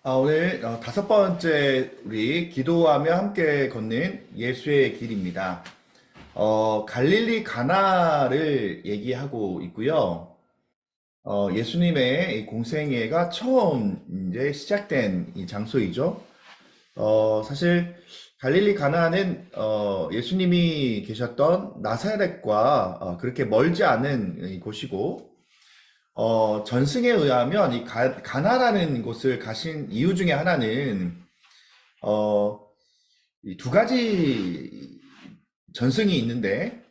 오늘 다섯 번째 우리 기도하며 함께 걷는 예수의 길입니다. 갈릴리 가나를 얘기하고 있고요. 예수님의 이 공생애가 처음 이제 시작된 이 장소이죠. 사실 갈릴리 가나는 예수님이 계셨던 나사렛과 그렇게 멀지 않은 이 곳이고, 전승에 의하면 이 가나라는 곳을 가신 이유 중에 하나는 어, 이 두 가지 전승이 있는데,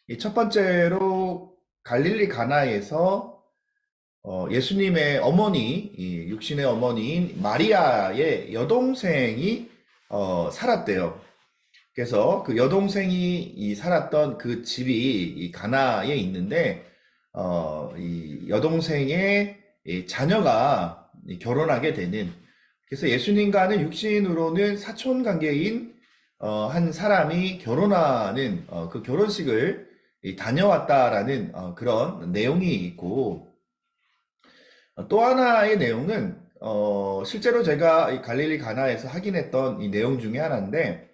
이 첫 번째로 갈릴리 가나에서 예수님의 어머니, 이 육신의 어머니인 마리아의 여동생이 살았대요. 그래서 그 여동생이 이 살았던 그 집이 이 가나에 있는데, 이 여동생의 이 자녀가 결혼하게 되는, 그래서 예수님과는 육신으로는 사촌 관계인 한 사람이 결혼하는 그 결혼식을 다녀왔다라는 그런 내용이 있고, 또 하나의 내용은 실제로 제가 이 갈릴리 가나에서 확인했던 이 내용 중에 하나인데,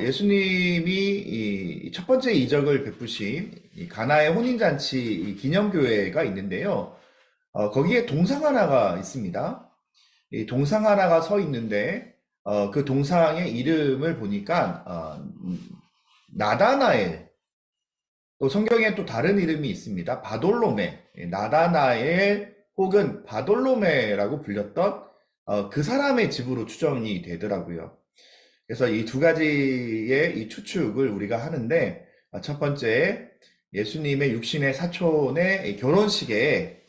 예수님이 이 첫 번째 이적을 베푸신 이 가나의 혼인잔치 이 기념교회가 있는데요. 거기에 동상 하나가 있습니다. 이 동상 하나가 서 있는데, 그 동상의 이름을 보니까, 나다나엘, 또 성경에 또 다른 이름이 있습니다. 바돌로메, 나다나엘 혹은 바돌로메라고 불렸던 그 사람의 집으로 추정이 되더라고요. 그래서 이 두 가지의 이 추측을 우리가 하는데, 첫 번째, 예수님의 육신의 사촌의 이 결혼식에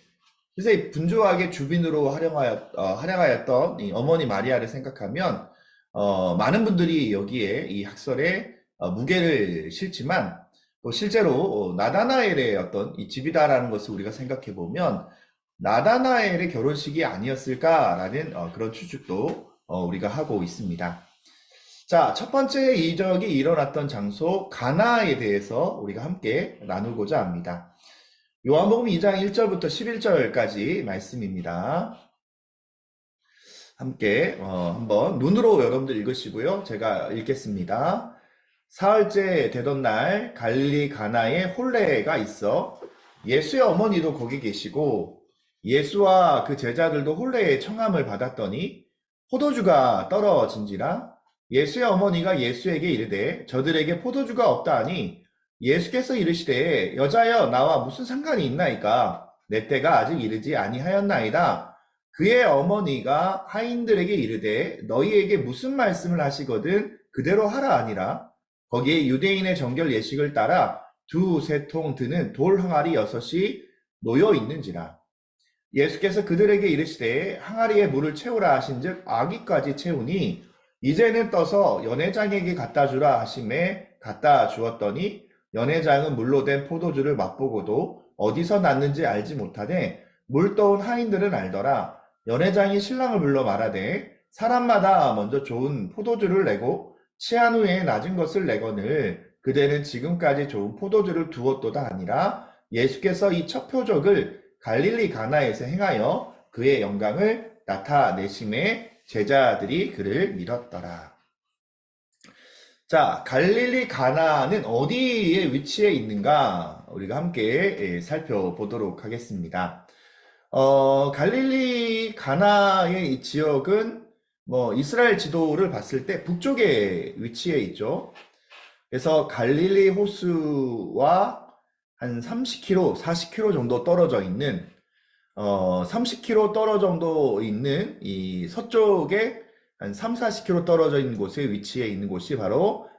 그래서 분주하게 주빈으로 활약하였던 이 어머니 마리아를 생각하면, 많은 분들이 여기에 이 학설에 무게를 실지만, 또 실제로 나다나엘의 어떤 이 집이다라는 것을 우리가 생각해 보면, 나다나엘의 결혼식이 아니었을까라는 그런 추측도 우리가 하고 있습니다. 자, 첫 번째 이적이 일어났던 장소 가나에 대해서 우리가 함께 나누고자 합니다. 요한복음 2장 1절부터 11절까지 말씀입니다. 함께 한번 눈으로 여러분들 읽으시고요. 제가 읽겠습니다. 사흘째 되던 날 갈릴리 가나에 혼례가 있어 예수의 어머니도 거기 계시고 예수와 그 제자들도 혼례의 청함을 받았더니 포도주가 떨어진지라 예수의 어머니가 예수에게 이르되 저들에게 포도주가 없다 하니 예수께서 이르시되 여자여 나와 무슨 상관이 있나이까 내 때가 아직 이르지 아니하였나이다. 그의 어머니가 하인들에게 이르되 너희에게 무슨 말씀을 하시거든 그대로 하라 하니라. 거기에 유대인의 정결 예식을 따라 두세 통 드는 돌 항아리 6이 놓여 있는지라. 예수께서 그들에게 이르시되 항아리에 물을 채우라 하신즉 아기까지 채우니 이제는 떠서 연회장에게 갖다 주라 하심에 갖다 주었더니 연회장은 물로 된 포도주를 맛보고도 어디서 났는지 알지 못하되 물 떠온 하인들은 알더라. 연회장이 신랑을 불러 말하되 사람마다 먼저 좋은 포도주를 내고 취한 후에 낮은 것을 내거늘 그대는 지금까지 좋은 포도주를 두었도다 아니라 예수께서 이 첫 표적을 갈릴리 가나에서 행하여 그의 영광을 나타내심에 제자들이 그를 믿었더라. 자, 갈릴리 가나는 어디에 위치해 있는가 우리가 함께 살펴보도록 하겠습니다. 갈릴리 가나의 이 지역은 이스라엘 지도를 봤을 때 북쪽에 위치해 있죠. 그래서 갈릴리 호수와 한 30km, 40km 정도 떨어져 있는 30km 떨어져 있는 이 서쪽에 한 3, 40km 떨어져 있는 곳에 위치해 있는 곳이 바로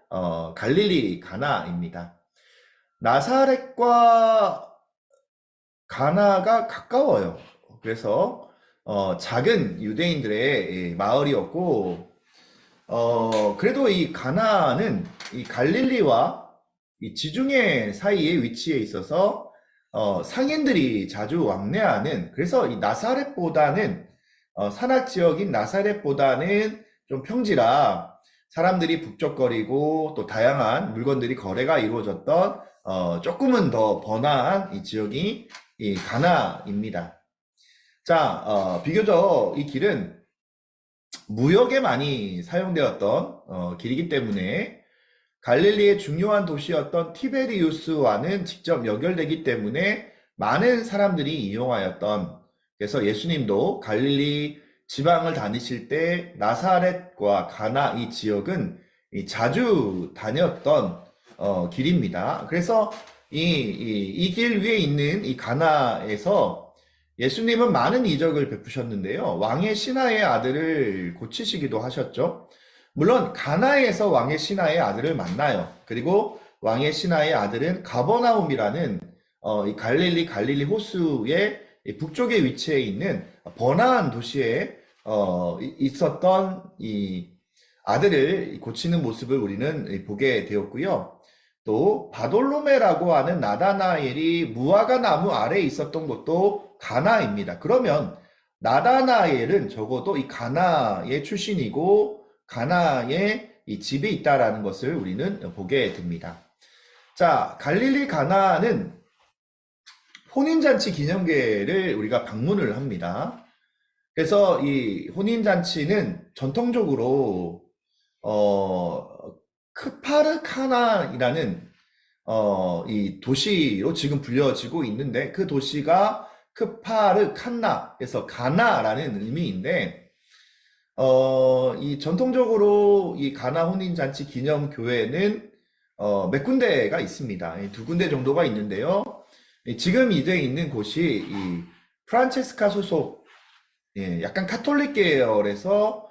갈릴리 가나입니다. 나사렛과 가나가 가까워요. 그래서 작은 유대인들의 마을이었고 그래도 이 가나는 이 갈릴리와 이 지중해 사이에 위치해 있어서 상인들이 자주 왕래하는 그래서 이 나사렛보다는 산악 지역인 나사렛보다는 좀 평지라 사람들이 북적거리고 또 다양한 물건들이 거래가 이루어졌던 조금은 더 번화한 이 지역이 이 가나입니다. 자, 비교적 이 길은 무역에 많이 사용되었던 길이기 때문에 갈릴리의 중요한 도시였던 티베리우스와는 직접 연결되기 때문에 많은 사람들이 이용하였던, 그래서 예수님도 갈릴리 지방을 다니실 때 나사렛과 가나 이 지역은 자주 다녔던 길입니다. 그래서 이 길 위에 있는 이 가나에서 예수님은 많은 이적을 베푸셨는데요. 왕의 신하의 아들을 고치시기도 하셨죠. 물론 가나에서 왕의 신하의 아들을 만나요. 그리고 왕의 신하의 아들은 가버나움이라는 이 갈릴리 호수의 북쪽에 위치해 있는 번화한 도시에 있었던 이 아들을 고치는 모습을 우리는 보게 되었고요. 또 바돌로메라고 하는 나다나엘이 무화과 나무 아래에 있었던 곳도 가나입니다. 그러면 나다나엘은 적어도 이 가나의 출신이고 가나에 이 집이 있다라는 것을 우리는 보게 됩니다. 자, 갈릴리 가나는 혼인잔치 기념계를 우리가 방문을 합니다. 그래서 이 혼인잔치는 전통적으로 크파르카나이라는 이 도시로 지금 불려지고 있는데, 그 도시가 크파르칸나, 그래서 가나라는 의미인데, 이 전통적으로 이 가나 혼인잔치 기념교회는 몇 군데가 있습니다. 두 군데 정도가 있는데요. 지금 이제 있는 곳이 이 프란체스카 소속, 약간 카톨릭 계열에서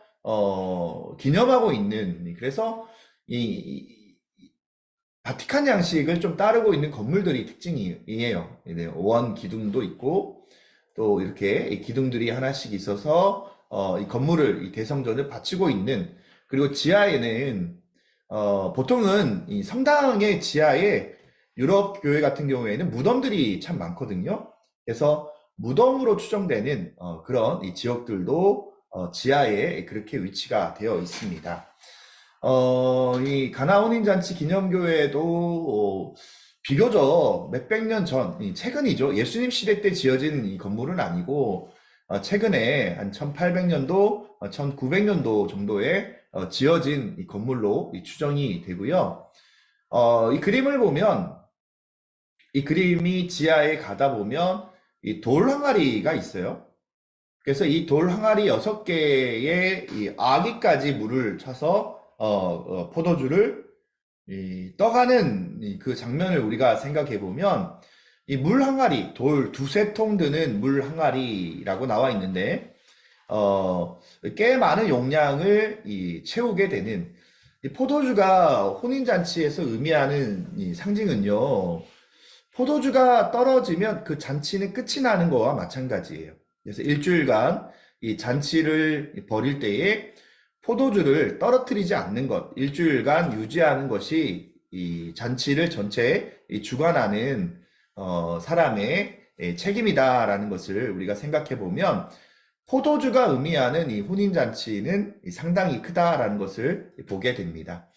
기념하고 있는, 그래서 이 바티칸 양식을 좀 따르고 있는 건물들이 특징이에요. 원 기둥도 있고 또 이렇게 기둥들이 하나씩 있어서 이 건물을, 이 대성전을 바치고 있는, 그리고 지하에는 보통은 이 성당의 지하에 유럽 교회 같은 경우에는 무덤들이 참 많거든요. 그래서 무덤으로 추정되는 그런 이 지역들도 지하에 그렇게 위치가 되어 있습니다. 이 가나 혼인잔치 기념교회도 비교적 몇백 년 전, 최근이죠. 예수님 시대 때 지어진 이 건물은 아니고 최근에 한 1800년도, 1900년도 정도에 지어진 이 건물로 추정이 되고요. 이 그림을 보면, 이 그림이 지하에 가다 보면 이 돌 항아리가 있어요. 그래서 이 돌 항아리 6개의 이 아기까지 물을 차서 포도주를 떠가는 그 장면을 우리가 생각해 보면, 이 물 항아리, 돌 두세 통 드는 물 항아리라고 나와 있는데, 꽤 많은 용량을 채우게 되는, 이 포도주가 혼인잔치에서 의미하는 이 상징은요, 포도주가 떨어지면 그 잔치는 끝이 나는 거와 마찬가지예요. 그래서 일주일간 이 잔치를 벌일 때에 포도주를 떨어뜨리지 않는 것, 일주일간 유지하는 것이 이 잔치를 전체 주관하는 사람의 책임이다라는 것을 우리가 생각해 보면, 포도주가 의미하는 이 혼인잔치는 상당히 크다라는 것을 보게 됩니다.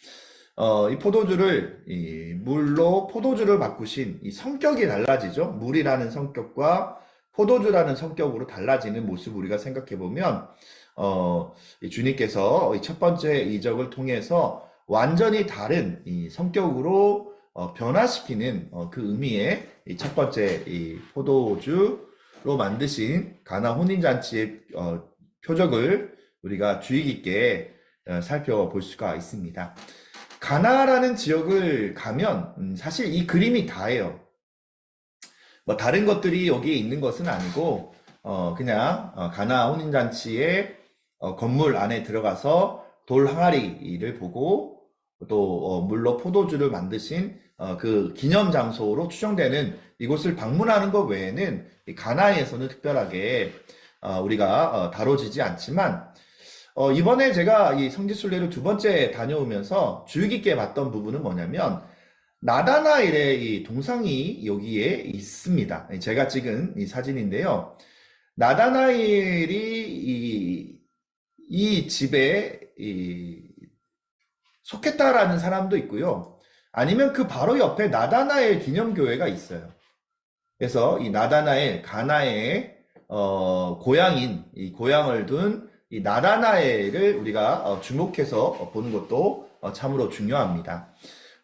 이 포도주를 이 물로 포도주를 바꾸신 이 성격이 달라지죠. 물이라는 성격과 포도주라는 성격으로 달라지는 모습을 우리가 생각해 보면, 주님께서 첫 번째 이적을 통해서 완전히 다른 이 성격으로 변화시키는 그 의미의 첫 번째 이 포도주로 만드신 가나 혼인잔치의 표적을 우리가 주의 깊게 살펴볼 수가 있습니다. 가나라는 지역을 가면 사실 이 그림이 다예요. 뭐 다른 것들이 여기에 있는 것은 아니고 그냥 가나 혼인잔치의 건물 안에 들어가서 돌 항아리를 보고, 또 물로 포도주를 만드신 그 기념 장소로 추정되는 이곳을 방문하는 것 외에는 이 가나에서는 특별하게 우리가 다뤄지지 않지만, 이번에 제가 이 성지순례를 두 번째 다녀오면서 주의 깊게 봤던 부분은 뭐냐면, 나다나엘의 이 동상이 여기에 있습니다. 제가 찍은 이 사진인데요. 나다나엘이 이 집에 속했다라는 사람도 있고요. 아니면 그 바로 옆에 나다나엘 기념교회가 있어요. 그래서 이 나다나엘, 가나의 고향인, 이 고향을 둔 이 나다나엘을 우리가 주목해서 보는 것도 참으로 중요합니다.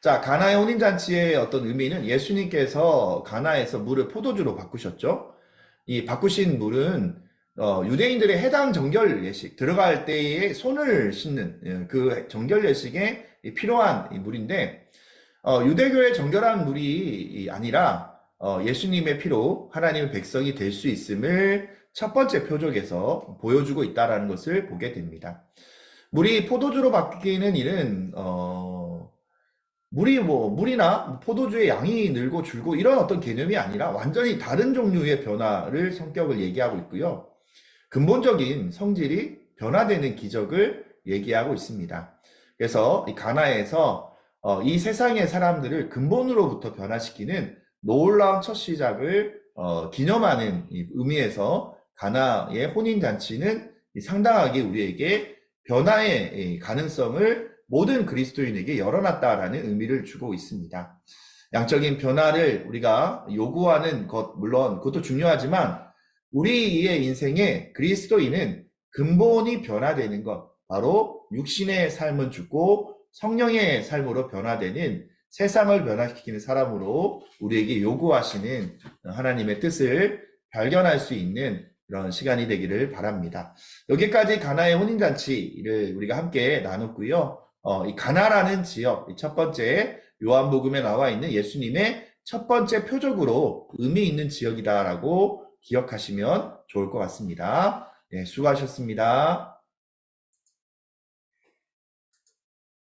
자, 가나의 혼인잔치의 어떤 의미는 예수님께서 가나에서 물을 포도주로 바꾸셨죠. 이 바꾸신 물은 유대인들의 해당 정결 예식, 들어갈 때에 손을 씻는 그 정결 예식에 필요한 이 물인데, 유대교의 정결한 물이 아니라 예수님의 피로 하나님의 백성이 될 수 있음을 첫 번째 표적에서 보여주고 있다는 것을 보게 됩니다. 물이 포도주로 바뀌는 일은 물이나 포도주의 양이 늘고 줄고 이런 어떤 개념이 아니라 완전히 다른 종류의 변화를 성격을 얘기하고 있고요. 근본적인 성질이 변화되는 기적을 얘기하고 있습니다. 그래서 이 가나에서 이 세상의 사람들을 근본으로부터 변화시키는 놀라운 첫 시작을 기념하는 의미에서 가나의 혼인잔치는 상당하게 우리에게 변화의 가능성을 모든 그리스도인에게 열어놨다라는 의미를 주고 있습니다. 양적인 변화를 우리가 요구하는 것, 물론 그것도 중요하지만 우리의 인생에 그리스도인은 근본이 변화되는 것, 바로 육신의 삶은 죽고 성령의 삶으로 변화되는 세상을 변화시키는 사람으로 우리에게 요구하시는 하나님의 뜻을 발견할 수 있는 그런 시간이 되기를 바랍니다. 여기까지 가나의 혼인잔치를 우리가 함께 나눴고요. 이 가나라는 지역, 첫 번째 요한복음에 나와 있는 예수님의 첫 번째 표적으로 의미 있는 지역이다라고 기억하시면 좋을 것 같습니다. 네, 수고하셨습니다.